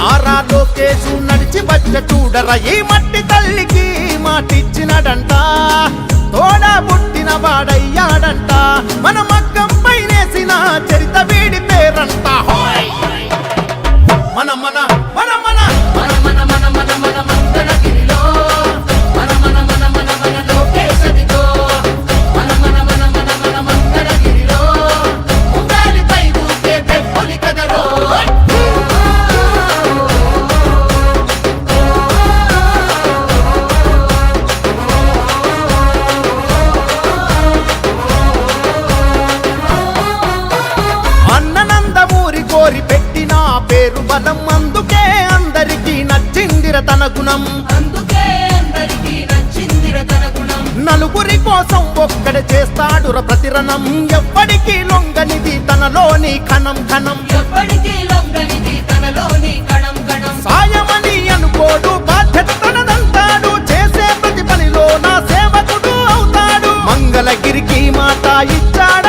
నారా లోకేశు నడిచి వచ్చ చూడరా ఈ మట్టి తల్లికి మాటిచ్చినడంట తోడా పుట్టిన వాడయ్యాడంట మన మగ్గం పైనేసిన చరిత వీడి పేరంట మన మన మన మన మన మన మన మన మన మంగళగిరిలో మన మన మన మన మన లోకేశదిగో మన మన మన మన మన మంగళగిరిలో ఉగాలిపై ఊగే పెప్పులి కదరో అన్ననందమూరి కోరి పెట్టిన పేరు బలం అందుకే అందరికీ నచ్చిందిర తన గుణం నలుగురి కోసం ఒక్కడే చేస్తాడుర ప్రతిరణం ఎప్పటికీ లొంగనిది తనలోని కణం కణం సాయమని అనుకోడు బాధ్యత తనదంటాడు చేసే ప్రతి పనిలో నా సేవకుడు అవుతాడు మంగళగిరికి మాట ఇచ్చాడు